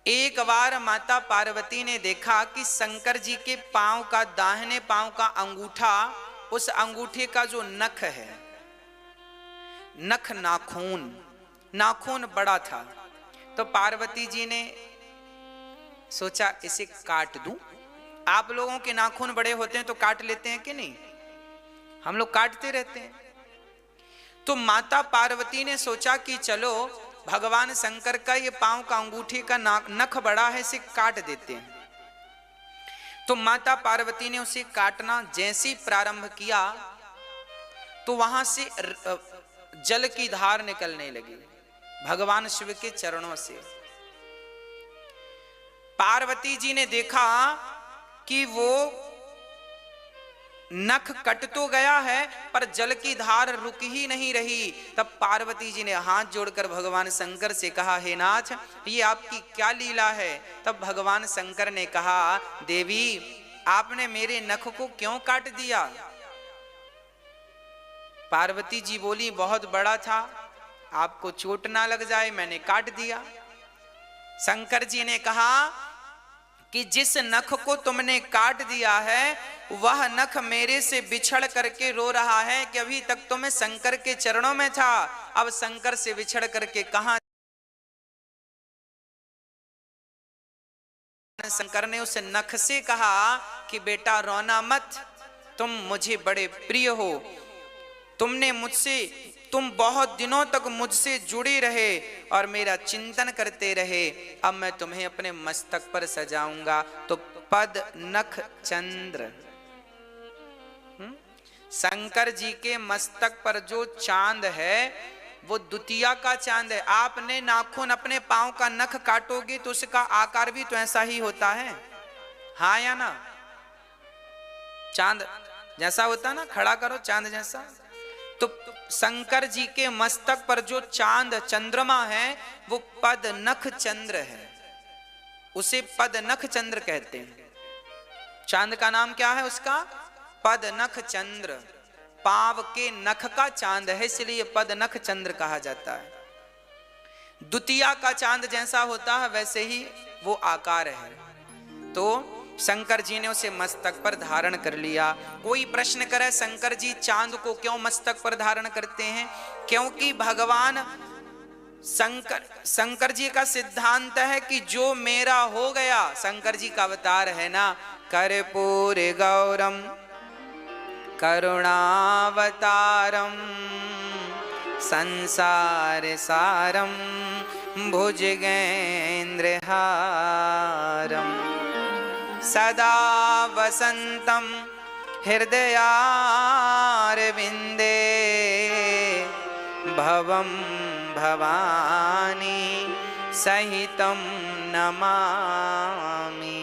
एक बार माता पार्वती ने देखा कि शंकर जी के पांव का, दाहिने पांव का अंगूठा, उस अंगूठे का जो नख है, नख नाखून बड़ा था। तो पार्वती जी ने सोचा इसे काट दूं। आप लोगों के नाखून बड़े होते हैं तो काट लेते हैं कि नहीं? हम लोग काटते रहते हैं। तो माता पार्वती ने सोचा कि चलो भगवान शंकर का ये पांव का अंगूठे का नख बड़ा है, इसे काट देते हैं। तो माता पार्वती ने उसे काटना जैसे प्रारंभ किया तो वहां से जल की धार निकलने लगी भगवान शिव के चरणों से। पार्वती जी ने देखा कि वो नख कट तो गया है पर जल की धार रुक ही नहीं रही। तब पार्वती जी ने हाथ जोड़कर भगवान शंकर से कहा, हे नाथ, ये आपकी क्या लीला है? तब भगवान शंकर ने कहा, देवी आपने मेरे नख को क्यों काट दिया? पार्वती जी बोली, बहुत बड़ा था, आपको चोट ना लग जाए, मैंने काट दिया। शंकर जी ने कहा कि जिस नख को तुमने काट दिया है वह नख मेरे से बिछड़ करके रो रहा है कि अभी तक तो मैं शंकर के चरणों में था, अब शंकर से बिछड़ करके कहां। शंकर ने उस नख से कहा कि बेटा रोना मत, तुम मुझे बड़े प्रिय हो, तुम बहुत दिनों तक मुझसे जुड़े रहे और मेरा चिंतन करते रहे, अब मैं तुम्हें अपने मस्तक पर सजाऊंगा। तो पद नख चंद्र, शंकर जी के मस्तक पर जो चांद है वो द्वितीया का चांद है। आपने नाखून अपने पांव का नख काटोगे तो उसका आकार भी तो ऐसा ही होता है, हाँ या ना? चांद जैसा होता ना, खड़ा करो चांद जैसा। तो शंकर जी के मस्तक पर जो चांद चंद्रमा है वो पद नख चंद्र है, उसे पद नख चंद्र कहते हैं। चांद का नाम क्या है उसका? पद नख चंद्र। पांव के नख का चांद है, इसलिए पद नख चंद्र कहा जाता है। द्वितीया का चांद जैसा होता है वैसे ही वो आकार है। तो शंकर जी ने उसे मस्तक पर धारण कर लिया। कोई प्रश्न करे शंकर जी चांद को क्यों मस्तक पर धारण करते हैं? क्योंकि भगवान शंकर जी का सिद्धांत है कि जो मेरा हो गया, शंकर जी का अवतार है ना, कर्पूर गौरम करुणावतारम संसार सारम भुजगेन्द्रहारम सदा वसंतम हृदयारविंदे भवम भवानी सहितम नमामि।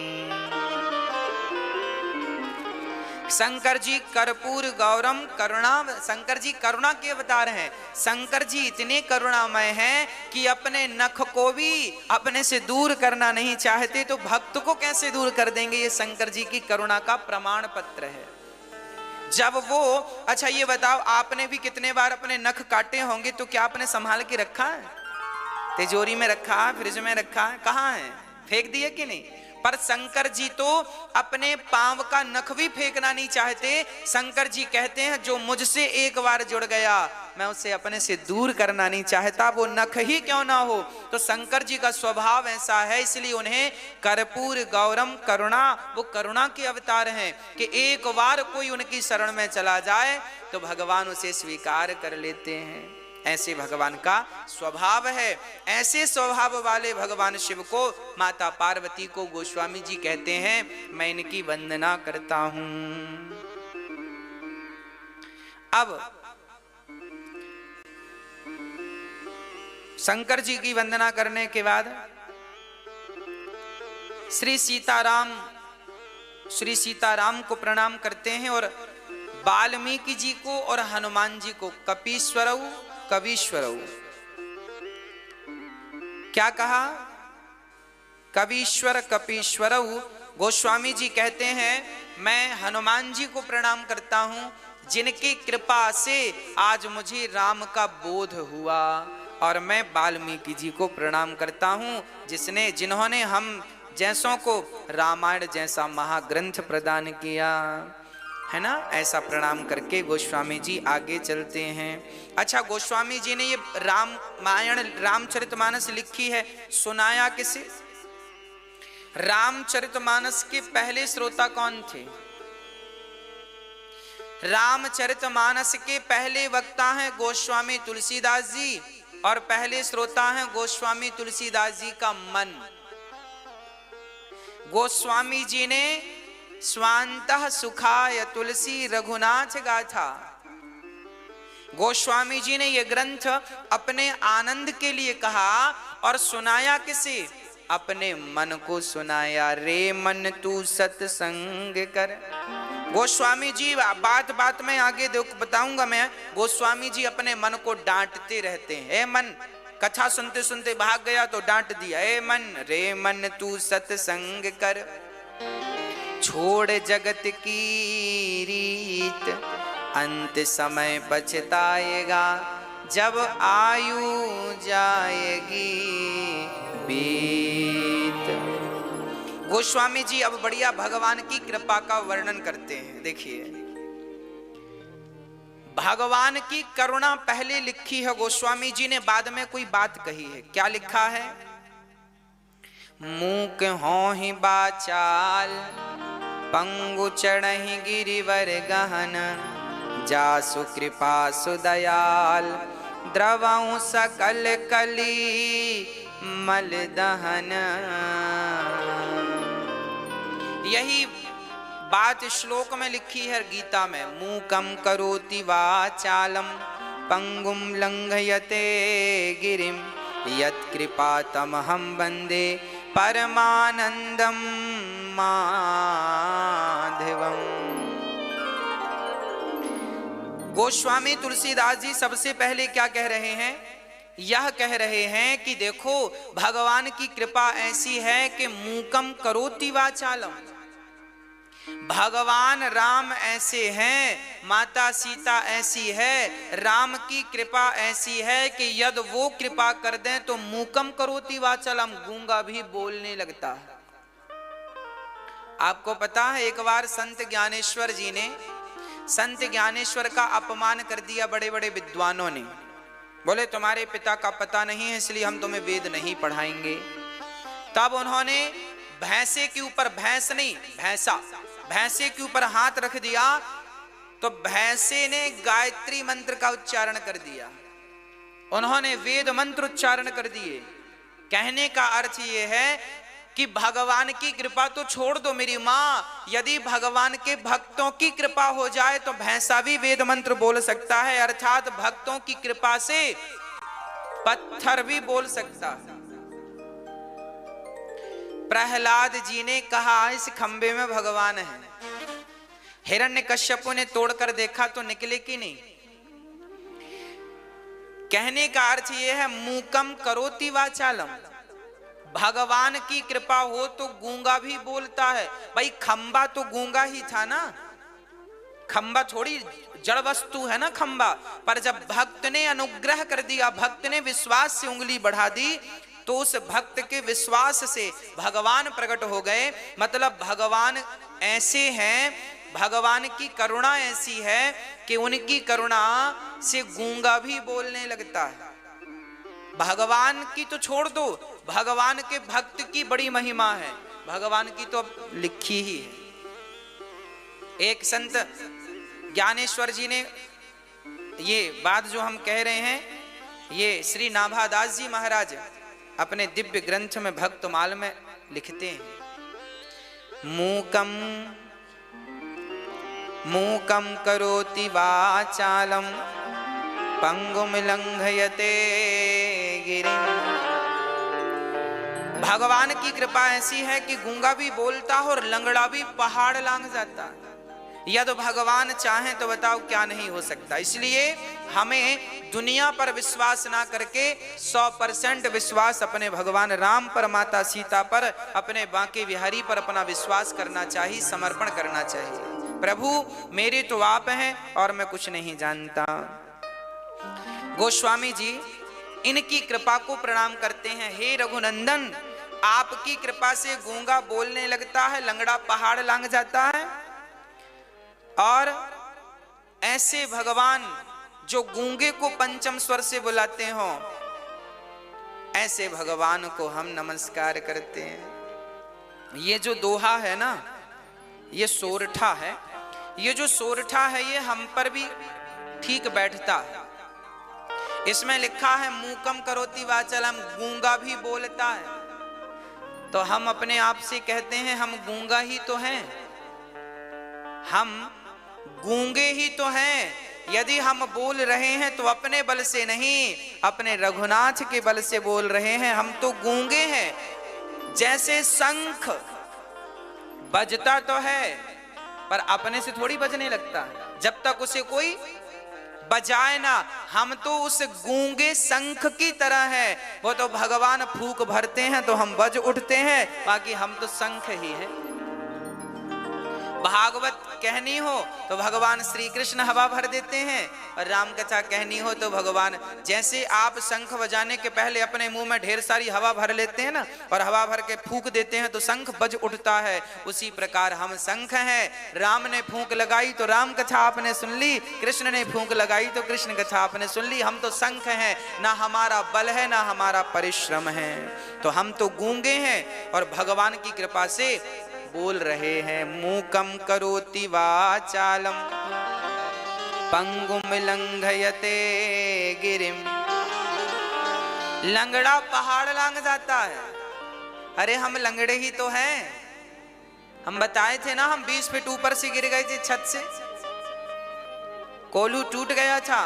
शंकर जी कर्पूर गौरम करुणा, शंकर जी करुणा के अवतार हैं। शंकर जी इतने करुणामय हैं कि अपने नख को भी अपने से दूर करना नहीं चाहते, तो भक्त को कैसे दूर कर देंगे? ये शंकर जी की करुणा का प्रमाण पत्र है। जब वो, अच्छा ये बताओ, आपने भी कितने बार अपने नख काटे होंगे, तो क्या आपने संभाल के रखा है? तिजोरी में रखा है, फ्रिज में रखा है, कहाँ है? फेंक दिए कि नहीं? पर शंकर जी तो अपने पांव का नख भी फेंकना नहीं चाहते। शंकर जी कहते हैं जो मुझसे एक बार जुड़ गया मैं उसे अपने से दूर करना नहीं चाहता, वो नख ही क्यों ना हो। तो शंकर जी का स्वभाव ऐसा है, इसलिए उन्हें कर्पूर गौरम करुणा, वो करुणा के अवतार हैं कि एक बार कोई उनकी शरण में चला जाए तो भगवान उसे स्वीकार कर लेते हैं। ऐसे भगवान का स्वभाव है। ऐसे स्वभाव वाले भगवान शिव को, माता पार्वती को गोस्वामी जी कहते हैं मैं इनकी वंदना करता हूं। अब शंकर जी की वंदना करने के बाद श्री सीताराम को प्रणाम करते हैं और वाल्मीकि जी को और हनुमान जी को कपीश्वरऊ कवीश्वरऊ, क्या कहा? कवीश्वर कपीश्वरऊ। गोस्वामी जी कहते हैं मैं हनुमान जी को प्रणाम करता हूं जिनकी कृपा से आज मुझे राम का बोध हुआ। और मैं वाल्मीकि जी को प्रणाम करता हूँ, जिन्होंने हम जैसों को रामायण जैसा महाग्रंथ प्रदान किया है ना। ऐसा प्रणाम करके गोस्वामी जी आगे चलते हैं। अच्छा, गोस्वामी जी ने ये रामायण रामचरितमानस लिखी है, सुनाया किसे? रामचरितमानस के पहले श्रोता कौन थे? रामचरितमानस के पहले वक्ता हैं गोस्वामी तुलसीदास जी, और पहले श्रोता हैं गोस्वामी तुलसीदास जी का मन। गोस्वामी जी ने स्वांतः सुखाय तुलसी रघुनाथ गाथा, गोस्वामी जी ने यह ग्रंथ अपने आनंद के लिए कहा और सुनाया किसे? अपने मन को सुनाया। रे मन तू सत्संग कर। गोस्वामी जी बात बात में आगे बताऊंगा मैं, गोस्वामी जी अपने मन को डांटते रहते हैं। ए मन, कथा सुनते सुनते भाग गया तो डांट दिया, ए मन, रे मन तू सत्संग कर, छोड़ जगत की रीत, अंत समय पछताएगा, जब आयु जाएगी बीत। गोस्वामी जी अब बढ़िया भगवान की कृपा का वर्णन करते हैं। देखिए, भगवान की करुणा पहले लिखी है गोस्वामी जी ने, बाद में कोई बात कही है। क्या लिखा है? मूक होहि बाचाल, पंगु चढ़हि गिरिवर गहन, जासु कृपा सुदयाल, द्रवहु सकल कली मल दहन। यही बात श्लोक में लिखी है गीता में। मूकम करोति वाचालम, पंगुम लंघयते गिरिम, यत् कृपा तमहं वंदे परमानंदम माधवम। गोस्वामी तुलसीदास जी सबसे पहले क्या कह रहे हैं? यह कह रहे हैं कि देखो, भगवान की कृपा ऐसी है कि मूकम करोति वाचालम, भगवान राम ऐसे हैं, माता सीता ऐसी है, राम की कृपा ऐसी है कि यदि वो कृपा कर दें तो मूकम करोति वाचालम, गूंगा भी बोलने लगता है। आपको पता है, एक बार संत ज्ञानेश्वर जी ने, संत ज्ञानेश्वर का अपमान कर दिया बड़े बड़े विद्वानों ने। बोले तुम्हारे पिता का पता नहीं है इसलिए हम तुम्हें वेद नहीं पढ़ाएंगे। तब उन्होंने भैंसे के ऊपर, भैंस नहीं भैंसा, भैंसे के ऊपर हाथ रख दिया तो भैंसे ने गायत्री मंत्र का उच्चारण कर दिया। उन्होंने वेद मंत्र उच्चारण कर दिए। कहने का अर्थ यह है कि भगवान की कृपा तो छोड़ दो मेरी माँ, यदि भगवान के भक्तों की कृपा हो जाए तो भैंसा भी वेद मंत्र बोल सकता है, अर्थात भक्तों की कृपा से पत्थर भी बोल सकता है। प्रहलाद जी ने कहा इस खंबे में भगवान है। हिरण्यकश्यप ने तोड़कर देखा तो निकले कि नहीं। कहने का अर्थ यह है मूकम करोति वाचालम, भगवान की कृपा हो तो गूंगा भी बोलता है। भाई खंबा तो गूंगा ही था ना, खंबा थोड़ी जड़ वस्तु है ना खंबा। पर जब भक्त ने अनुग्रह कर दिया, भक्त ने विश्वास से उंगली बढ़ा दी, तो उस भक्त के विश्वास से भगवान प्रकट हो गए। मतलब भगवान ऐसे हैं, भगवान की करुणा ऐसी है कि उनकी करुणा से गूंगा भी बोलने लगता है। भगवान की तो छोड़ दो, भगवान के भक्त की बड़ी महिमा है, भगवान की तो लिखी ही है। एक संत ज्ञानेश्वर जी ने ये बात जो हम कह रहे हैं, ये श्री नाभादास जी महाराज अपने दिव्य ग्रंथ में भक्तमाल में लिखते हैं। मूकम मूकम करोति वाचालम, पंगुम लंघयते गिरिम। भगवान की कृपा ऐसी है कि गूंगा भी बोलता है और लंगड़ा भी पहाड़ लांघ जाता है। यदि भगवान चाहे तो बताओ क्या नहीं हो सकता। इसलिए हमें दुनिया पर विश्वास ना करके 100% विश्वास अपने भगवान राम पर, माता सीता पर, अपने बांके बिहारी पर अपना विश्वास करना चाहिए, समर्पण करना चाहिए। प्रभु मेरे तो आप हैं और मैं कुछ नहीं जानता। गोस्वामी जी इनकी कृपा को प्रणाम करते हैं। हे रघुनंदन, आपकी कृपा से गूंगा बोलने लगता है, लंगड़ा पहाड़ लांघ जाता है। और ऐसे भगवान जो गूंगे को पंचम स्वर से बुलाते हो, ऐसे भगवान को हम नमस्कार करते हैं। ये जो दोहा है ना, ये सोरठा है। ये जो सोरठा है ये हम पर भी ठीक बैठता है। इसमें लिखा है मूकम करोति वाचालम, गूंगा भी बोलता है। तो हम अपने आप से कहते हैं हम गूंगा ही तो हैं, हम गूंगे ही तो हैं। यदि हम बोल रहे हैं तो अपने बल से नहीं, अपने रघुनाथ के बल से बोल रहे हैं। हम तो गूंगे हैं। जैसे शंख बजता तो है पर अपने से थोड़ी बजने लगता है, जब तक उसे कोई बजाए ना। हम तो उस गूंगे शंख की तरह है। वो तो भगवान फूंक भरते हैं तो हम बज उठते हैं, बाकी हम तो शंख ही हैं। भागवत कहनी हो तो भगवान श्री कृष्ण हवा भर देते हैं, और राम कथा कहनी हो तो भगवान, जैसे आप शंख बजाने के पहले अपने मुंह में ढेर सारी हवा भर लेते हैं ना, और हवा भर के फूंक देते हैं तो शंख बज उठता है, उसी प्रकार हम शंख हैं। राम ने फूंक लगाई तो राम कथा आपने सुन ली, कृष्ण ने फूंक लगाई तो कृष्ण कथा आपने सुन ली। हम तो शंख हैं, ना हमारा बल है ना हमारा परिश्रम है। तो हम तो गूंगे हैं और भगवान की कृपा से बोल रहे हैं। मूकम करोति वाचालम पंगुम लंघयते गिरिम। लंगड़ा पहाड़ लांघ जाता है। अरे हम लंगड़े ही तो हैं। हम बताए थे ना, हम 20 फीट ऊपर से गिर गए थे छत से, कोलू टूट गया था।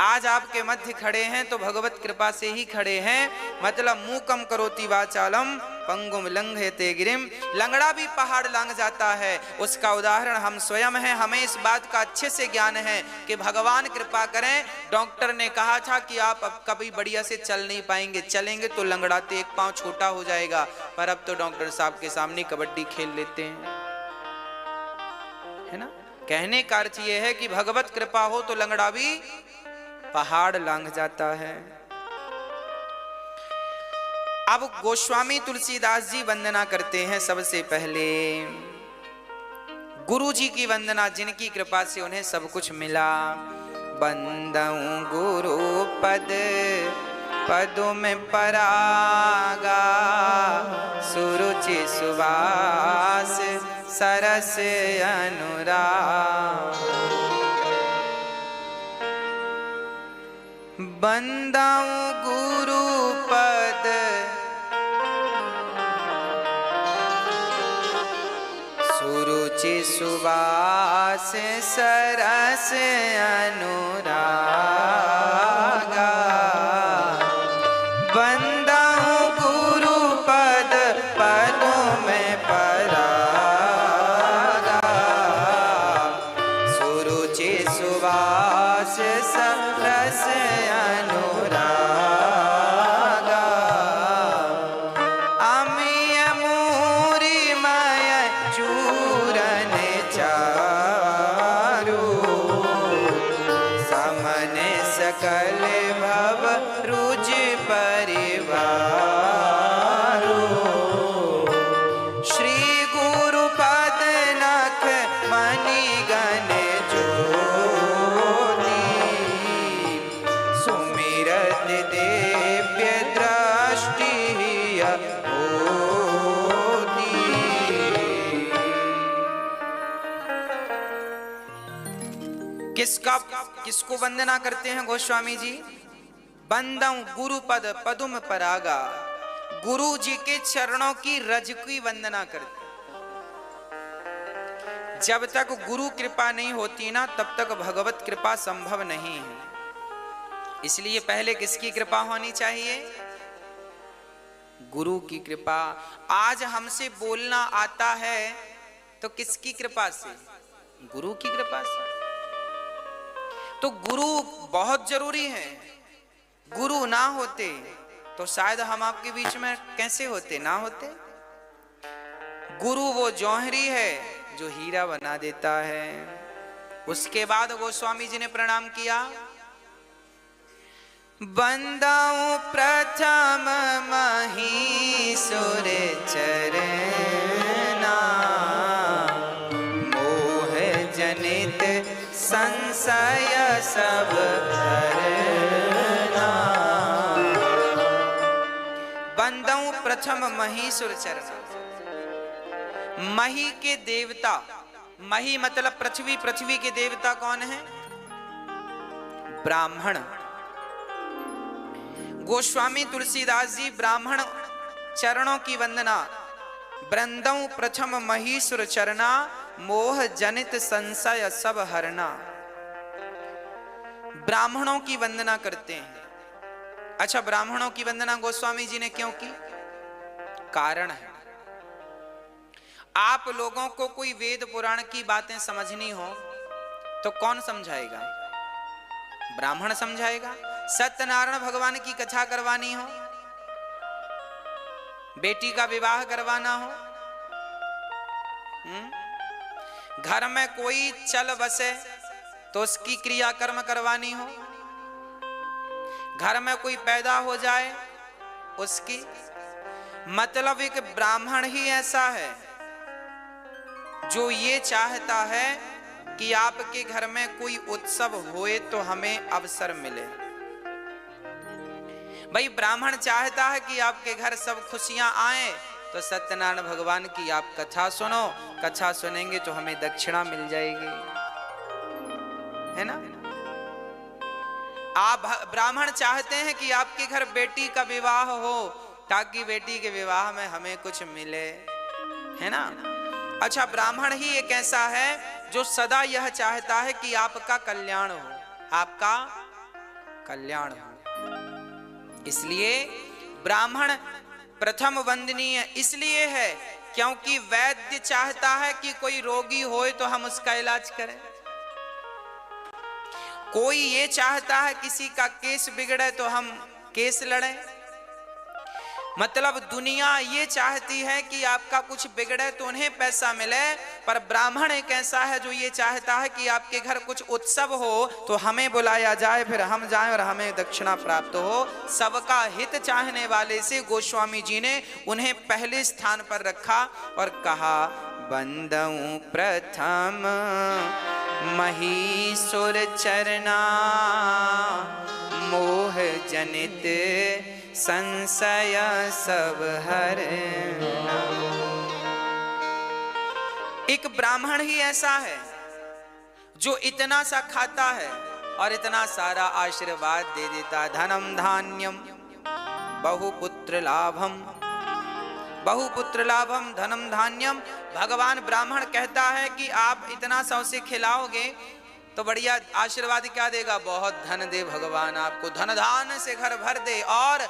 आज आपके मध्य खड़े हैं तो भगवत कृपा से ही खड़े हैं। मतलब मूकम करोति वाचालम पंगुम लंघयते गिरिम। लंगड़ा भी पहाड़ लांघ जाता है। उसका उदाहरण हम स्वयं हैं। हमें इस बात का अच्छे से ज्ञान है कि भगवान कृपा करें। डॉक्टर ने कहा था कि आप अब कभी बढ़िया से चल नहीं पाएंगे, चलेंगे तो लंगड़ाते एक पांव छोटा हो जाएगा, पर अब तो डॉक्टर साहब के सामने कबड्डी खेल लेते हैं, है ना। कहने का अर्थ यह है कि भगवत कृपा हो तो लंगड़ा भी पहाड़ लांघ जाता है। अब गोस्वामी तुलसीदास जी वंदना करते हैं। सबसे पहले गुरु जी की वंदना, जिनकी कृपा से उन्हें सब कुछ मिला। बंदऊं गुरु पद पदों में परागा, सुरुचि सुवास सरस अनुराग। बंदाऊं गुरु पद सुरुचि सुवास सरस अनुरागा। बंदाऊं गुरु पद पदों में परागा, सुरुचि सुवास सरस सकल भव रुज परिवारो। श्री गुरु पद नख मणि गण ज्योति, सुमिरत दिव्य दृष्टि होती। किसको वंदना करते हैं गोस्वामी जी? बंदऊं गुरु पद पदुम परागा। गुरु जी के चरणों की रज की वंदना करते। जब तक गुरु कृपा नहीं होती ना, तब तक भगवत कृपा संभव नहीं है। इसलिए पहले किसकी कृपा होनी चाहिए? गुरु की कृपा। आज हमसे बोलना आता है तो किसकी कृपा से? गुरु की कृपा से। तो गुरु बहुत जरूरी है। गुरु ना होते तो शायद हम आपके बीच में कैसे होते, ना होते। गुरु वो जौहरी है जो हीरा बना देता है। उसके बाद गोस्वामी जी ने प्रणाम किया। बंदाऊं प्रथम महीसुर चरना, मोह जनित संशय सब हरना। बंदाऊं प्रथम महीसुर चरना। मही के देवता, मही मतलब पृथ्वी, पृथ्वी के देवता कौन है? ब्राह्मण। गोस्वामी तुलसीदास जी ब्राह्मण चरणों की वंदना, बृंदों प्रथम महीसुर चरना, मोह जनित संशय सब हरना, ब्राह्मणों की वंदना करते हैं। अच्छा, ब्राह्मणों की वंदना गोस्वामी जी ने क्यों की? कारण है। आप लोगों को कोई वेद पुराण की बातें समझनी हो तो कौन समझाएगा? ब्राह्मण समझाएगा। सत्यनारायण भगवान की कथा करवानी हो, बेटी का विवाह करवाना हो, घर में कोई चल बसे तो उसकी क्रियाकर्म करवानी हो, घर में कोई पैदा हो जाए उसकी, मतलब एक ब्राह्मण ही ऐसा है जो ये चाहता है कि आपके घर में कोई उत्सव होए तो हमें अवसर मिले। भाई ब्राह्मण चाहता है कि आपके घर सब खुशियां आए, तो सत्यनारायण भगवान की आप कथा सुनो, कथा सुनेंगे तो हमें दक्षिणा मिल जाएगी, है ना? आप ब्राह्मण चाहते हैं कि आपके घर बेटी का विवाह हो ताकि बेटी के विवाह में हमें कुछ मिले, है ना? अच्छा, ब्राह्मण ही एक ऐसा है जो सदा यह चाहता है कि आपका कल्याण हो, आपका कल्याण हो। इसलिए ब्राह्मण प्रथम वंदनीय इसलिए है क्योंकि वैद्य चाहता है कि कोई रोगी होए तो हम उसका इलाज करें, कोई ये चाहता है किसी का केस बिगड़े तो हम केस लड़ें, मतलब दुनिया ये चाहती है कि आपका कुछ बिगड़े तो उन्हें पैसा मिले, पर ब्राह्मण एक ऐसा है जो ये चाहता है कि आपके घर कुछ उत्सव हो तो हमें बुलाया जाए, फिर हम जाएं और हमें दक्षिणा प्राप्त हो। सबका हित चाहने वाले से गोस्वामी जी ने उन्हें पहले स्थान पर रखा और कहा, बंदऊं प्रथम महीसुर चरना, मोह जनित संशय सब हरना। एक ब्राह्मण ही ऐसा है जो इतना सा खाता है और इतना सारा आशीर्वाद दे देता। धनम धान्यम बहुपुत्र लाभम, बहुपुत्र लाभम धनम धान्यम। भगवान ब्राह्मण कहता है कि आप इतना सा उसे खिलाओगे तो बढ़िया आशीर्वाद क्या देगा? बहुत धन दे भगवान आपको, धन धान से घर भर दे, और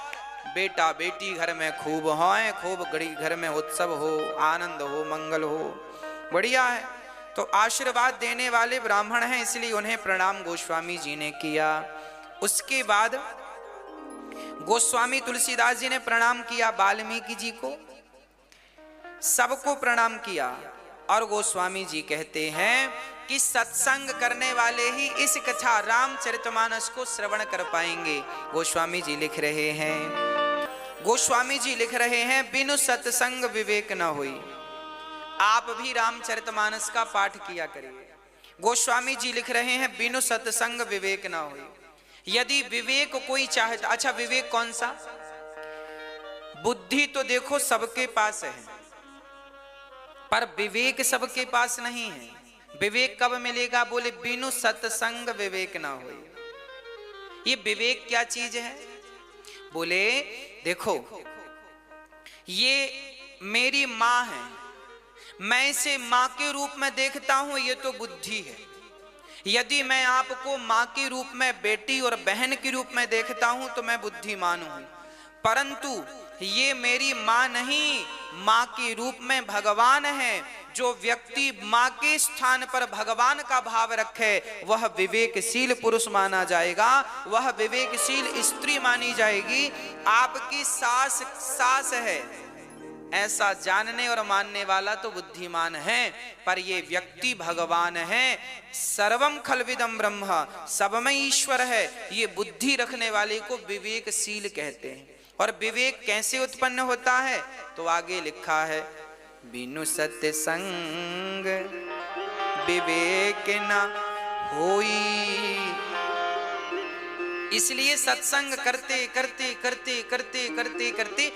बेटा बेटी घर में खूब होए, खूब घर में उत्सव हो, आनंद हो, मंगल हो, बढ़िया है। तो आशीर्वाद देने वाले ब्राह्मण हैं, इसलिए उन्हें प्रणाम गोस्वामी जी ने किया। उसके बाद गोस्वामी तुलसीदास जी ने प्रणाम किया वाल्मीकि जी को, सबको प्रणाम किया। और गोस्वामी जी कहते हैं कि सत्संग करने वाले ही इस कथा रामचरितमानस को श्रवण कर पाएंगे। गोस्वामी जी लिख रहे हैं, गोस्वामी जी लिख रहे हैं, बिनु सत्संग विवेक न होई। आप भी रामचरितमानस का पाठ किया करिए। गोस्वामी जी लिख रहे हैं, बिनु सत्संग विवेक न होई। यदि विवेक कोई चाहता, अच्छा विवेक कौन सा? बुद्धि तो देखो सबके पास है, पर विवेक सबके पास नहीं है। विवेक कब मिलेगा? बोले बिनु सत्संग विवेक ना हो। ये विवेक क्या चीज है? बोले देखो, ये मेरी माँ है, मैं इसे माँ के रूप में देखता हूं, ये तो बुद्धि है। यदि मैं आपको माँ के रूप में, बेटी और बहन के रूप में देखता हूं तो मैं बुद्धिमान हूं, परंतु ये मेरी माँ नहीं, माँ के रूप में भगवान है। जो व्यक्ति माँ के स्थान पर भगवान का भाव रखे वह विवेकशील पुरुष माना जाएगा, वह विवेकशील स्त्री मानी जाएगी। आपकी सास सास है, ऐसा जानने और मानने वाला तो बुद्धिमान है, पर ये व्यक्ति भगवान है। सर्वम खलविदम ब्रह्म, सब में ईश्वर है, ये बुद्धि रखने वाले को विवेकशील कहते हैं। और विवेक कैसे उत्पन्न होता है? तो आगे लिखा है, बिनु सत्संग विवेक न होई। इसलिए सत्संग करते करते करते करते करते करते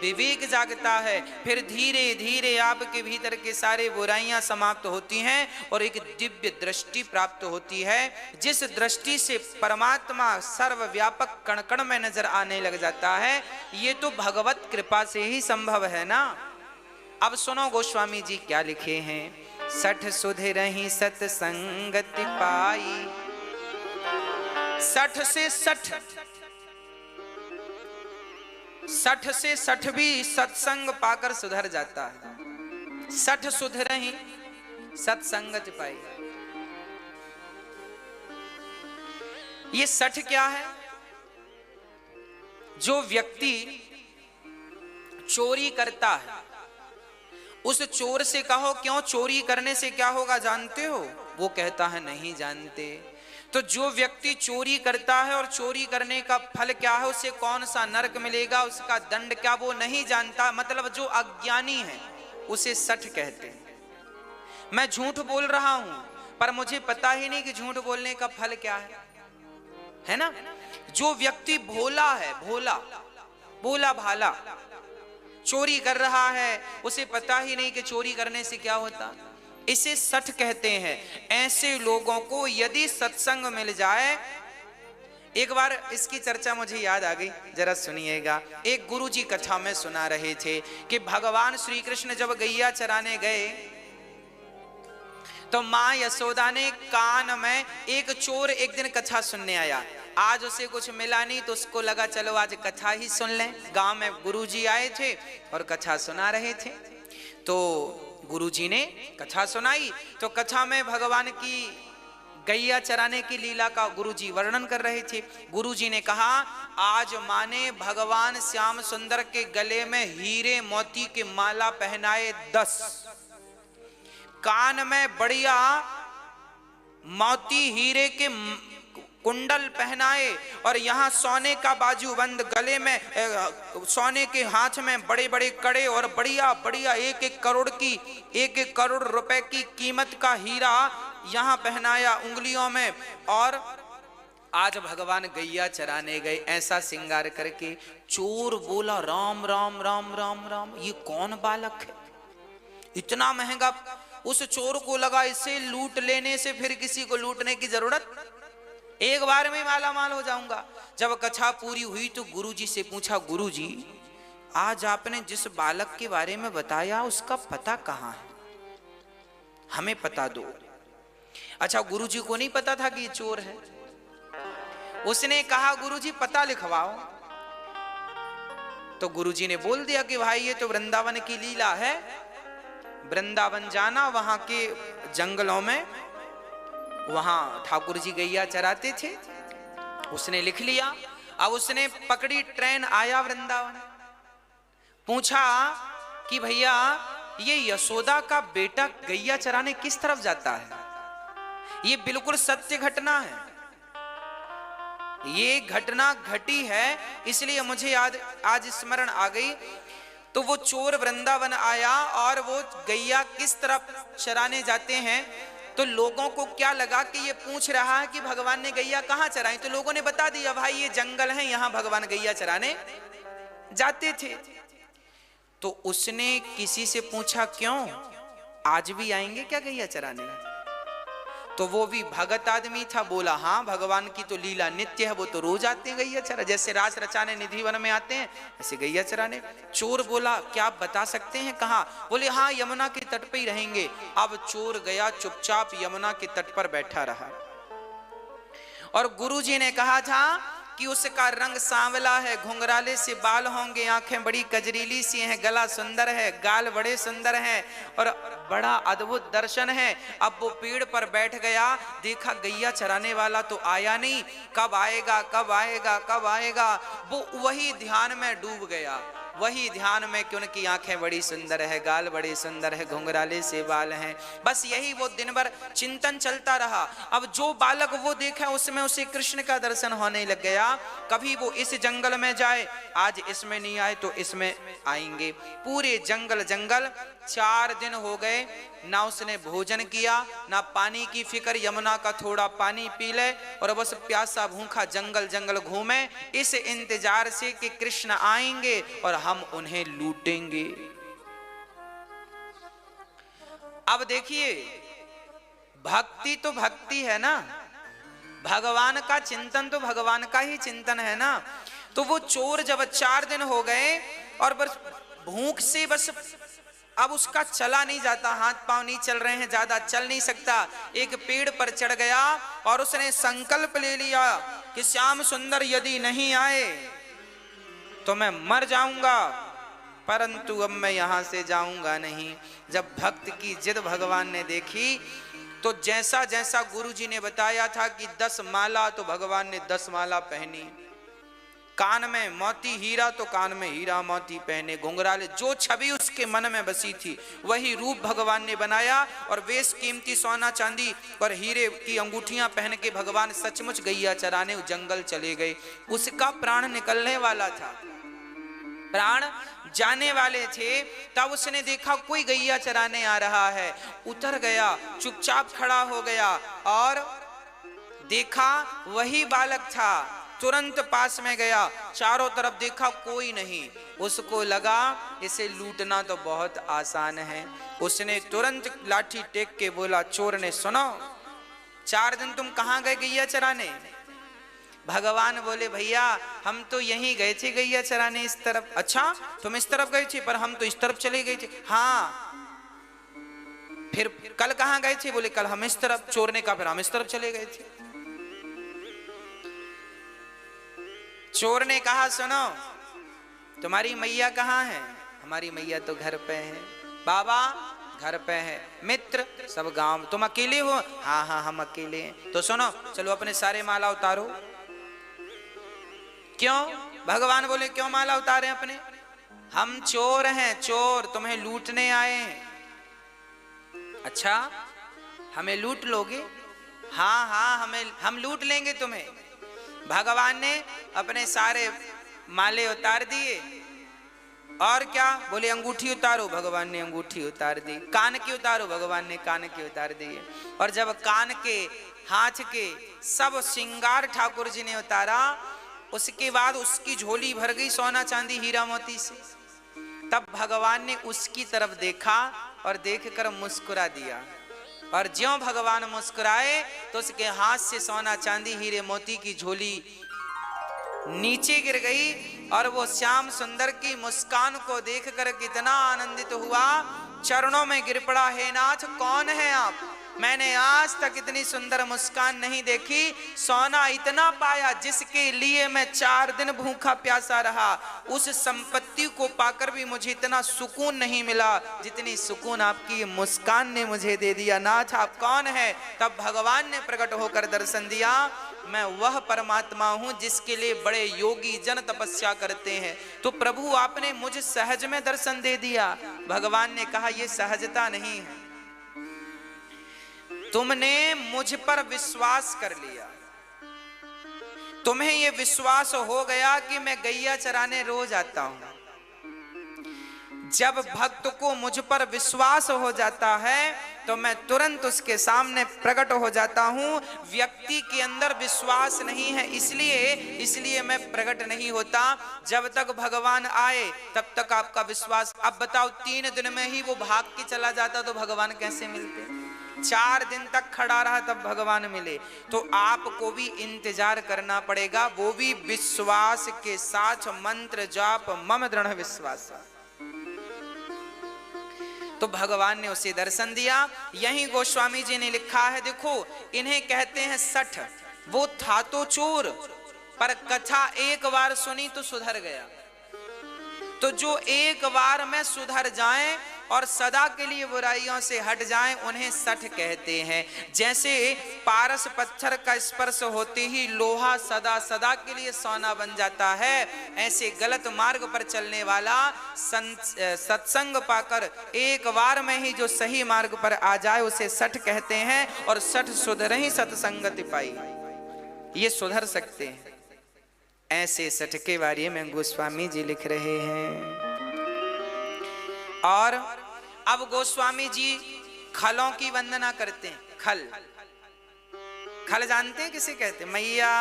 विवेक जागता है, फिर धीरे धीरे आपके भीतर के सारे बुराइयां समाप्त होती हैं और एक दिव्य दृष्टि प्राप्त होती है, जिस दृष्टि से परमात्मा सर्वव्यापक कण कण में नजर आने लग जाता है। ये तो भगवत कृपा से ही संभव है ना। अब सुनो गोस्वामी जी क्या लिखे हैं। सठ सुधरहि सत्संगति पाई, 60 से 60 भी सत्संग पाकर सुधर जाता है। 60 सुधरहि सत्संगति पाई। ये 60 क्या है? जो व्यक्ति चोरी करता है, उस चोर से कहो क्यों चोरी करने से क्या होगा जानते हो? वो कहता है नहीं जानते। तो जो व्यक्ति चोरी करता है और चोरी करने का फल क्या है, उसे कौन सा नरक मिलेगा, उसका दंड क्या, वो नहीं जानता। मतलब जो अज्ञानी है उसे सठ कहते हैं। मैं झूठ बोल रहा हूं पर मुझे पता ही नहीं कि झूठ बोलने का फल क्या है ना। जो व्यक्ति भोला है, भोला भाला, चोरी कर रहा है, उसे पता ही नहीं कि चोरी करने से क्या होता, इसे सठ कहते हैं। ऐसे लोगों को यदि सत्संग मिल जाए, एक बार इसकी चर्चा मुझे याद आ गई, जरा सुनिएगा। एक गुरुजी कथा में सुना रहे थे कि भगवान श्री कृष्ण जब गैया चराने गए तो मां यशोदा ने कान में, एक चोर एक दिन कथा सुनने आया, आज उसे कुछ मिला नहीं तो उसको लगा चलो आज कथा ही सुन लें। गांव में गुरुजी आए थे और कथा सुना रहे थे, तो गुरुजी ने कथा सुनाई। तो कथा में भगवान की गैया चराने की लीला का गुरुजी वर्णन कर रहे थे। गुरुजी ने कहा, आज माने भगवान श्याम सुंदर के गले में हीरे मोती की माला पहनाए 10, कान में बढ़िया मोती हीरे के कुंडल पहनाए और यहाँ सोने का बाजूबंद, गले में सोने के हाथ में बड़े बड़े कड़े और बढ़िया बढ़िया 1-1 करोड़ रुपए की कीमत का हीरा यहाँ पहनाया उंगलियों में। और आज भगवान गैया चराने गए ऐसा श्रृंगार करके। चोर बोला, राम राम राम राम राम, ये कौन बालक है, इतना महंगा। उस चोर को लगा इसे लूट लेने से फिर किसी को लूटने की जरूरत, एक बार में माला माल हो जाऊंगा। जब कथा पूरी हुई तो गुरुजी से पूछा, गुरुजी आज आपने जिस बालक के बारे में बताया उसका पता कहाँ है, हमें पता दो। अच्छा, गुरुजी को नहीं पता था कि ये चोर है। उसने कहा, गुरुजी पता लिखवाओ। तो गुरुजी ने बोल दिया कि भाई ये तो वृंदावन की लीला है, वृंदावन जाना, वहां के जंगलों में वहां ठाकुर जी गैया चराते थे। उसने लिख लिया। अब उसने पकड़ी ट्रेन, आया वृंदावन, पूछा कि भैया ये यशोदा का बेटा गैया चराने किस तरफ जाता है? ये बिल्कुल सत्य घटना है, ये घटना घटी है, इसलिए मुझे आज स्मरण आ गई। तो वो चोर वृंदावन आया और वो गैया किस तरफ चराने जाते हैं, तो लोगों को क्या लगा कि ये पूछ रहा है कि भगवान ने गैया कहाँ चराई। तो लोगों ने बता दिया, भाई ये जंगल है, यहां भगवान गैया चराने जाते थे। तो उसने किसी से पूछा, क्यों आज भी आएंगे क्या गैया चराने? तो वो भी भगत आदमी था, बोला हाँ भगवान की तो लीला नित्य है, वो तो रोज आते हैं गैया चरा, जैसे रास रचाने निधि वन में आते हैं ऐसे गैया चराने। चोर बोला, क्या आप बता सकते हैं कहाँ? बोले हाँ यमुना के तट पे ही रहेंगे। अब चोर गया चुपचाप यमुना के तट पर बैठा रहा और गुरुजी ने कहा था कि उसका रंग सांवला है, घुंघराले से बाल होंगे, आंखें बड़ी कजरीली सी हैं, गला सुंदर है, गाल बड़े सुंदर हैं और बड़ा अद्भुत दर्शन है। अब वो पेड़ पर बैठ गया, देखा गैया चराने वाला तो आया नहीं, कब आएगा कब आएगा कब आएगा, वो वही ध्यान में डूब गया। वही ध्यान में कि उनकी आंखें बड़ी सुंदर है, गाल बड़े सुंदर है, घुंघराले से बाल हैं। बस यही वो दिन भर चिंतन चलता रहा। अब जो बालक वो देखा उसमें उसे कृष्ण का दर्शन होने लग गया। कभी वो इस जंगल में जाए, आज इसमें नहीं आए तो इसमें आएंगे। पूरे जंगल जंगल 4 दिन हो गए, ना उसने भोजन किया, ना पानी की फिक्र, यमुना का थोड़ा पानी पी ले और बस प्यासा भूखा जंगल जंगल घूमे, इस इंतजार से कि कृष्ण आएंगे और हम उन्हें लूटेंगे। अब देखिए, भक्ति तो भक्ति है ना, भगवान का चिंतन तो भगवान का ही चिंतन है ना। तो वो चोर जब 4 दिन हो गए और बस भूख से बस अब उसका चला नहीं जाता, हाथ पांव नहीं चल रहे हैं, ज्यादा चल नहीं सकता, एक पेड़ पर चढ़ गया और उसने संकल्प ले लिया कि श्याम सुंदर यदि नहीं आए तो मैं मर जाऊंगा, परंतु अब मैं यहां से जाऊंगा नहीं। जब भक्त की जिद भगवान ने देखी तो जैसा जैसा गुरुजी ने बताया था कि 10 माला, तो भगवान ने 10 माला पहनी। कान में मोती हीरा तो कान में हीरा मोती पहने, घुंघराले, जो छवि उसके मन में बसी थी वही रूप भगवान ने बनाया। और वेश कीमती सोना चांदी और हीरे की अंगूठियां पहन के भगवान सचमुच गैया चराने जंगल चले गए। उसका प्राण निकलने वाला था, प्राण जाने वाले थे, तब उसने देखा कोई गैया चराने आ रहा है, उतर गया, चुपचाप खड़ा हो गया और देखा वही बालक था। तुरंत पास में गया, चारों तरफ देखा कोई नहीं, उसको लगा इसे लूटना तो बहुत आसान है। उसने तुरंत लाठी टेक के बोला, चोर ने सुनो, 4 दिन तुम कहां गए गैया चराने? भगवान बोले, भैया हम तो यहीं गए थे गैया चराने, इस तरफ। अच्छा, तुम इस तरफ गए थे, पर हम तो इस तरफ चले गए थे। हाँ, फिर कल कहां गए थे? बोले कल हम इस तरफ। चोर ने कहा फिर हम इस तरफ चले गए थे। चोर ने कहा, सुनो, तुम्हारी मैया कहाँ है? हमारी मैया तो घर पे है। बाबा घर पे है। मित्र सब गांव। तुम अकेले हो? हाँ हाँ हम अकेले हैं। तो सुनो, चलो अपने सारे माला उतारो। क्यों? भगवान बोले, क्यों माला उतारे अपने? हम चोर हैं, चोर, तुम्हें लूटने आए हैं। अच्छा, हमें लूट लोगे? हाँ हाँ, हम लूट लेंगे तुम्हें। भगवान ने अपने सारे माले उतार दिए और क्या बोले, अंगूठी उतारो। भगवान ने अंगूठी उतार दी। कान की उतारो। भगवान ने कान की उतार दिए। और जब कान के, हाथ के सब श्रृंगार ठाकुर जी ने उतारा, उसके बाद उसकी झोली भर गई सोना चांदी हीरा मोती से। तब भगवान ने उसकी तरफ देखा और देखकर मुस्कुरा दिया। और ज्यों भगवान मुस्कुराए तो उसके हाथ से सोना चांदी हीरे मोती की झोली नीचे गिर गई। और वो श्याम सुंदर की मुस्कान को देखकर कितना आनंदित हुआ, चरणों में गिर पड़ा, हे नाथ कौन है आप? मैंने आज तक इतनी सुंदर मुस्कान नहीं देखी। सोना इतना पाया जिसके लिए मैं 4 दिन भूखा प्यासा रहा, उस संपत्ति को पाकर भी मुझे इतना सुकून नहीं मिला जितनी सुकून आपकी मुस्कान ने मुझे दे दिया। नाथ आप कौन है? तब भगवान ने प्रकट होकर दर्शन दिया, मैं वह परमात्मा हूं जिसके लिए बड़े योगी जन तपस्या करते हैं। तो प्रभु आपने मुझे सहज में दर्शन दे दिया। भगवान ने कहा, यह सहजता नहीं है, तुमने मुझ पर विश्वास कर लिया। तुम्हें यह विश्वास हो गया कि मैं गैया चराने रोज आता हूं। जब भक्त को मुझ पर विश्वास हो जाता है तो मैं तुरंत उसके सामने प्रकट हो जाता हूं। व्यक्ति के अंदर विश्वास नहीं है, इसलिए मैं प्रकट नहीं होता। जब तक भगवान आए तब तक आपका विश्वास। अब बताओ, 3 दिन में ही वो भाग के चला जाता तो भगवान कैसे मिलते? 4 दिन तक खड़ा रहा तब भगवान मिले। तो आपको भी इंतजार करना पड़ेगा, वो भी विश्वास के साथ। मंत्र जाप मम दृढ़ विश्वास। तो भगवान ने उसे दर्शन दिया। यही गोस्वामी जी ने लिखा है, देखो इन्हें कहते हैं सठ। वो था तो चोर, पर कथा एक बार सुनी तो सुधर गया। तो जो एक बार में सुधर जाएं और सदा के लिए बुराइयों से हट जाएं, उन्हें सठ कहते हैं। जैसे पारस पत्थर का स्पर्श होते ही लोहा सदा सदा के लिए सोना बन जाता है, ऐसे गलत मार्ग पर चलने वाला सत्संग पाकर एक बार में ही जो सही मार्ग पर आ जाए उसे सठ कहते हैं। और सठ सुधर ही सत्संगति पाई, ये सुधर सकते हैं। ऐसे सठ के बारे में गोस्वामी जी लिख रहे हैं। और अब गोस्वामी जी खलों की वंदना करते हैं। खल, खल जानते हैं किसे कहते हैं? मैया,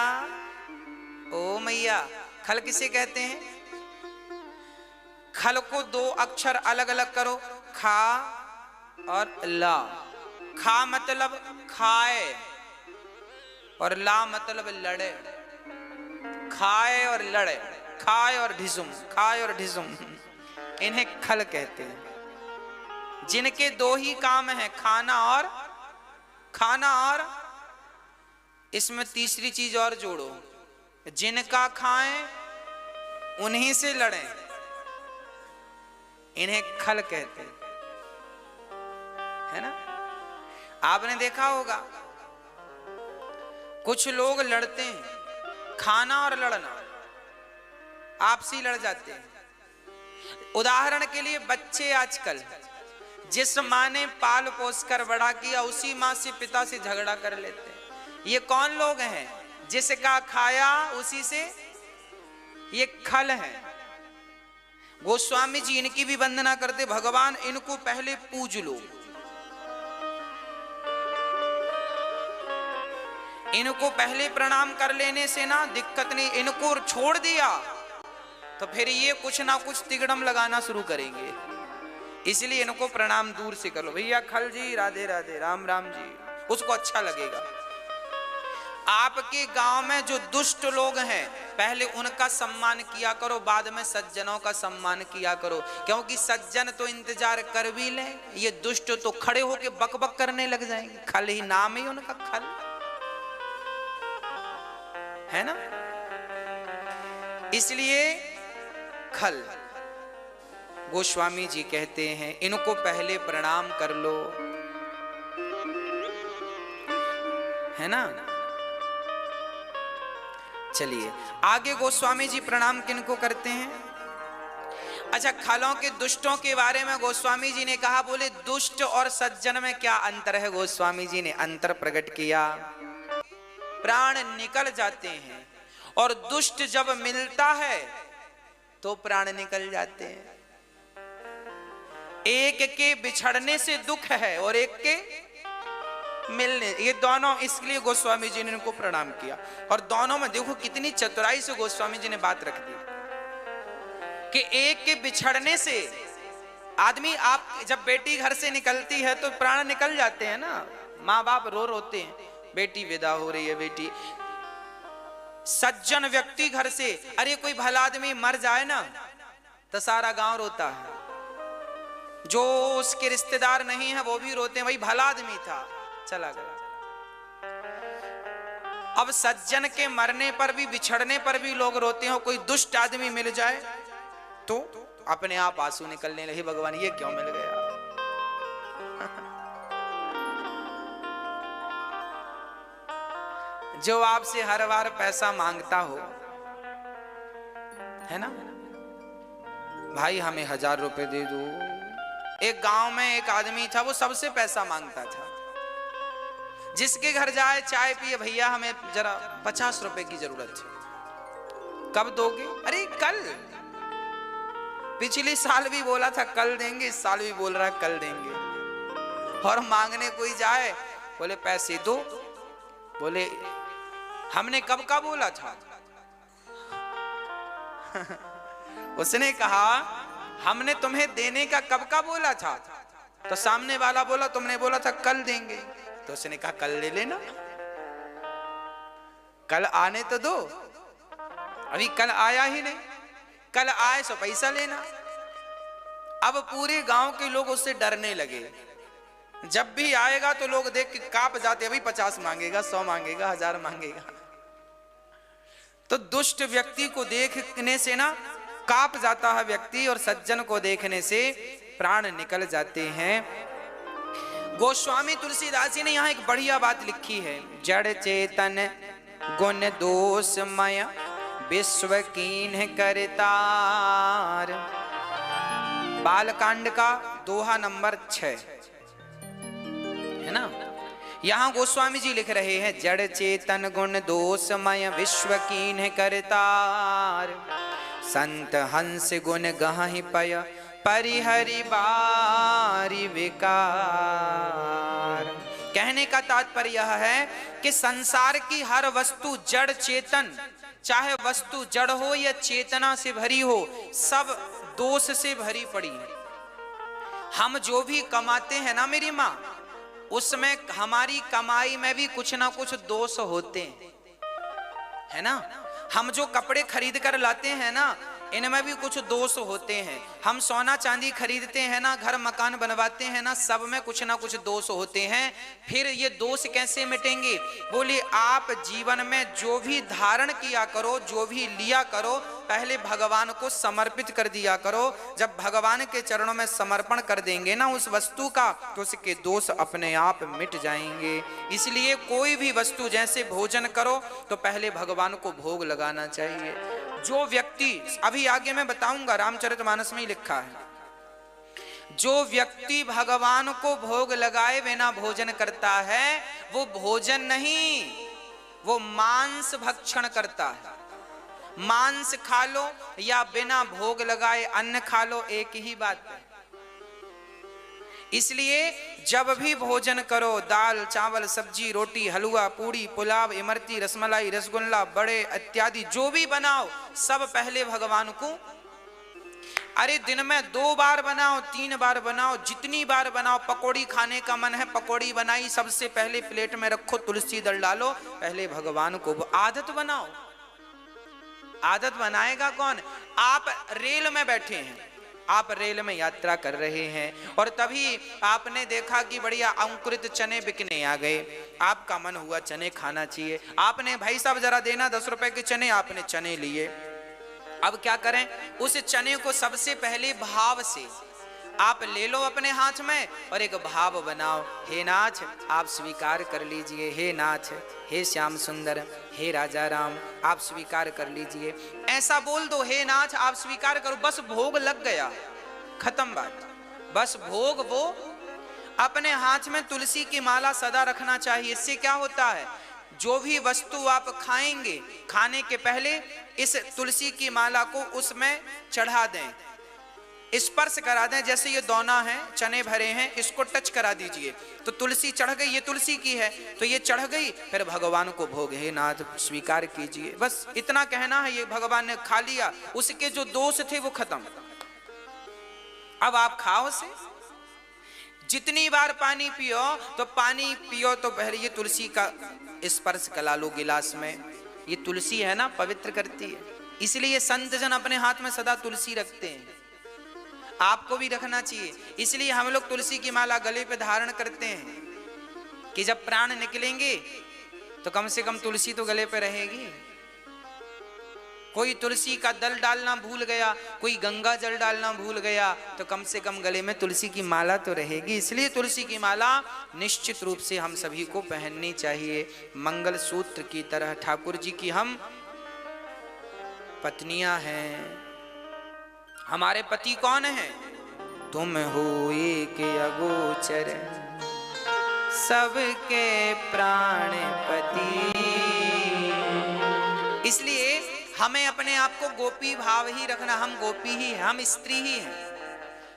ओ मैया। खल किसे कहते हैं? खल को दो अक्षर अलग अलग करो, खा और ला। खा मतलब खाए और ला मतलब लड़े। खाए और लड़े, खाए और ढिसुम, खाए और ढिसुम, इन्हें खल कहते हैं। जिनके दो ही काम हैं, खाना और इसमें तीसरी चीज और जोड़ो, जिनका खाएं उन्हीं से लड़ें, इन्हें खल कहते हैं, है ना? आपने देखा होगा कुछ लोग लड़ते हैं, खाना और लड़ना, आपसी लड़ जाते हैं। उदाहरण के लिए बच्चे आजकल जिस माँ ने पाल पोस कर बड़ा किया उसी माँ से पिता से झगड़ा कर लेते हैं। ये कौन लोग हैं? जिसका खाया उसी से, ये खल है। गोस्वामी जी इनकी भी वंदना करते, भगवान इनको पहले पूज लो, इनको पहले प्रणाम कर लेने से ना दिक्कत नहीं, इनको छोड़ दिया तो फिर ये कुछ ना कुछ तिगड़म लगाना शुरू करेंगे, इसलिए इनको प्रणाम दूर से करो। भैया खल जी, राधे राधे, राम राम जी, उसको अच्छा लगेगा। आपके गांव में जो दुष्ट लोग हैं पहले उनका सम्मान किया करो, बाद में सज्जनों का सम्मान किया करो, क्योंकि सज्जन तो इंतजार कर भी ले, ये दुष्ट तो खड़े होके बकबक करने लग जाएंगे। खल ही नाम ही उनका, खल है ना, इसलिए खल। गोस्वामी जी कहते हैं इनको पहले प्रणाम कर लो, है ना। चलिए आगे गोस्वामी जी प्रणाम किनको करते हैं? अच्छा, खलों के दुष्टों के बारे में गोस्वामी जी ने कहा, बोले दुष्ट और सज्जन में क्या अंतर है? गोस्वामी जी ने अंतर प्रकट किया। प्राण निकल जाते हैं और दुष्ट जब मिलता है तो प्राण निकल जाते हैं। एक के बिछड़ने से दुख है और एक के मिलने, ये दोनों, इसलिए गोस्वामी जी ने इनको प्रणाम किया। और दोनों में देखो कितनी चतुराई से गोस्वामी जी ने बात रख दी कि एक के बिछड़ने से आदमी, आप जब बेटी घर से निकलती है तो प्राण निकल जाते हैं ना, माँ बाप रोते हैं, बेटी विदा हो रही है बेटी। सज्जन व्यक्ति घर से, अरे कोई भला आदमी मर जाए ना तो सारा गांव रोता है, जो उसके रिश्तेदार नहीं है वो भी रोते हैं, भाई भला आदमी था चला गया। अब सज्जन के मरने पर भी, बिछड़ने पर भी लोग रोते हैं, कोई दुष्ट आदमी मिल जाए तो अपने आप आंसू निकलने लगे, भगवान ये क्यों मिल गया। जो आपसे हर बार पैसा मांगता हो, है ना, भाई हमें 1000 रुपए दे दो। एक गांव में एक आदमी था, वो सबसे पैसा मांगता था, जिसके घर जाए चाय पिए, भैया हमें जरा 50 रुपए की जरूरत है। कब दोगे? अरे कल, पिछले साल भी बोला था कल देंगे, इस साल भी बोल रहा है कल देंगे। और मांगने कोई जाए, बोले पैसे दो, बोले हमने कब का बोला था। उसने कहा हमने तुम्हें देने का कब का बोला था, तो सामने वाला बोला तुमने बोला था कल देंगे, तो उसने कहा कल ले लेना, कल आने तो दो, अभी कल आया ही नहीं, कल आए सो पैसा लेना। अब पूरे गांव के लोग उससे डरने लगे, जब भी आएगा तो लोग देख के कांप जाते, अभी 50 मांगेगा, 100 मांगेगा, 1000 मांगेगा। तो दुष्ट व्यक्ति को देखने से ना कांप जाता है व्यक्ति और सज्जन को देखने से प्राण निकल जाते हैं। गोस्वामी तुलसीदास जी ने यहाँ एक बढ़िया बात लिखी है, जड़ चेतन गुण दोषमय विश्व कीन्ह करतार। बालकांड का दोहा नंबर 6 है ना। यहां गोस्वामी जी लिख रहे हैं, जड़ चेतन गुण दोषमय विश्व कीन्ह करतार। संत हंस गुण गहि पय परिहरि बारी विकार। कहने का तात्पर्य यह है कि संसार की हर वस्तु जड़ चेतन, चाहे वस्तु जड़ हो या चेतना से भरी हो, सब दोष से भरी पड़ी है। हम जो भी कमाते हैं ना मेरी माँ, उसमें हमारी कमाई में भी कुछ ना कुछ दोष होते हैं, है ना। हम जो कपड़े खरीद कर लाते हैं ना, इनमें भी कुछ दोष होते हैं। हम सोना चांदी खरीदते हैं ना, घर मकान बनवाते हैं ना, सब में कुछ ना कुछ दोष होते हैं। फिर ये दोष कैसे मिटेंगे? बोले आप जीवन में जो भी धारण किया करो, जो भी लिया करो, पहले भगवान को समर्पित कर दिया करो। जब भगवान के चरणों में समर्पण कर देंगे ना उस वस्तु का, तो उसके दोष अपने आप मिट जाएंगे। इसलिए कोई भी वस्तु, जैसे भोजन करो तो पहले भगवान को भोग लगाना चाहिए। जो व्यक्ति, अभी आगे मैं बताऊंगा, रामचरितमानस में ही लिखा है, जो व्यक्ति भगवान को भोग लगाए बिना भोजन करता है, वो भोजन नहीं, वो मांस भक्षण करता है। मांस खा लो या बिना भोग लगाए अन्न खा लो, एक ही बात है। इसलिए जब भी भोजन करो, दाल चावल सब्जी रोटी हलवा पूड़ी पुलाव इमरती रसमलाई रसगुल्ला बड़े इत्यादि जो भी बनाओ, सब पहले भगवान को, अरे दिन में 2 बार बनाओ 3 बार बनाओ, जितनी बार बनाओ। पकौड़ी खाने का मन है, पकौड़ी बनाई, सबसे पहले प्लेट में रखो, तुलसी दल डालो, पहले भगवान को। आदत बनाओ। आदत बनाएगा कौन? आप रेल में बैठे हैं, आप रेल में यात्रा कर रहे हैं और तभी आपने देखा कि बढ़िया अंकुरित चने बिकने आ गए। आपका मन हुआ चने खाना चाहिए। आपने, भाई साहब जरा देना 10 रुपए के चने, आपने चने लिए। अब क्या करें? उस चने को सबसे पहले भाव से आप ले लो अपने हाथ में और एक भाव बनाओ, हे नाथ आप स्वीकार कर लीजिए, हे नाथ, हे श्याम सुंदर, हे राजा राम आप स्वीकार कर लीजिए। ऐसा बोल दो, हे नाथ आप स्वीकार करो, बस भोग लग गया, खत्म बात। बस भोग वो अपने हाथ में तुलसी की माला सदा रखना चाहिए। इससे क्या होता है, जो भी वस्तु आप खाएंगे, खाने के पहले इस तुलसी की माला को उसमें चढ़ा दें, स्पर्श करा दें। जैसे ये दोना है, चने भरे हैं, इसको टच करा दीजिए तो तुलसी चढ़ गई, ये तुलसी की है तो ये चढ़ गई। फिर भगवान को भोग, हे नाथ स्वीकार कीजिए, बस इतना कहना है। ये भगवान ने खा लिया, उसके जो दोष थे वो खत्म। अब आप खाओ से, जितनी बार पानी पियो तो पानी पियो तो पहले ये तुलसी का स्पर्श करा लो गिलास में। ये तुलसी है ना, पवित्र करती है, इसलिए संत जन अपने हाथ में सदा तुलसी रखते हैं। आपको भी रखना चाहिए। इसलिए हम लोग तुलसी की माला गले पे धारण करते हैं कि जब प्राण निकलेंगे तो कम से कम तुलसी तो गले पे रहेगी। कोई तुलसी का दल डालना भूल गया, कोई गंगा जल डालना भूल गया, तो कम से कम गले में तुलसी की माला तो रहेगी। इसलिए तुलसी की माला निश्चित रूप से हम सभी को पहननी चाहिए। मंगल सूत्र की तरह ठाकुर जी की हम पत्नियां हैं। हमारे पति कौन है? तुम हो एक अगोचर सबके प्राणपति। इसलिए हमें अपने आप को गोपी भाव ही रखना। हम गोपी ही हैं, हम स्त्री ही हैं,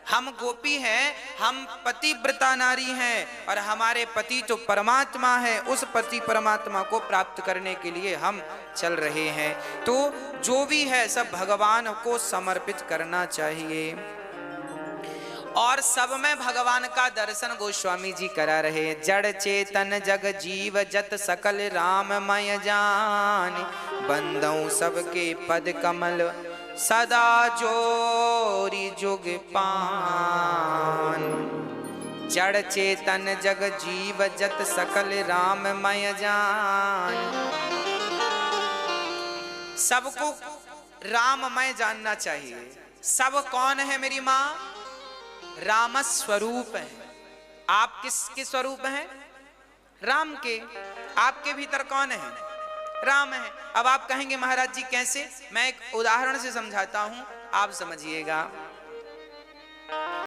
हम गोपी हैं, हम पतिव्रता नारी हैं और हमारे पति तो परमात्मा है। उस पति परमात्मा को प्राप्त करने के लिए हम चल रहे हैं। तो जो भी है सब भगवान को समर्पित करना चाहिए और सब में भगवान का दर्शन गोस्वामी जी करा रहे। जड़ चेतन जग जीव जत सकल राममय जान, बंदौ सबके पद कमल सदा जोरी जुग पान। जड़ चेतन जग जीव जत सकल राममय जान। सबको राममय जानना चाहिए। सब कौन है मेरी माँ? राम स्वरूप है। आप किसके स्वरूप हैं? राम के। आपके भीतर कौन है? राम है। अब आप कहेंगे महाराज जी कैसे? मैं एक उदाहरण से समझाता हूं, आप समझिएगा।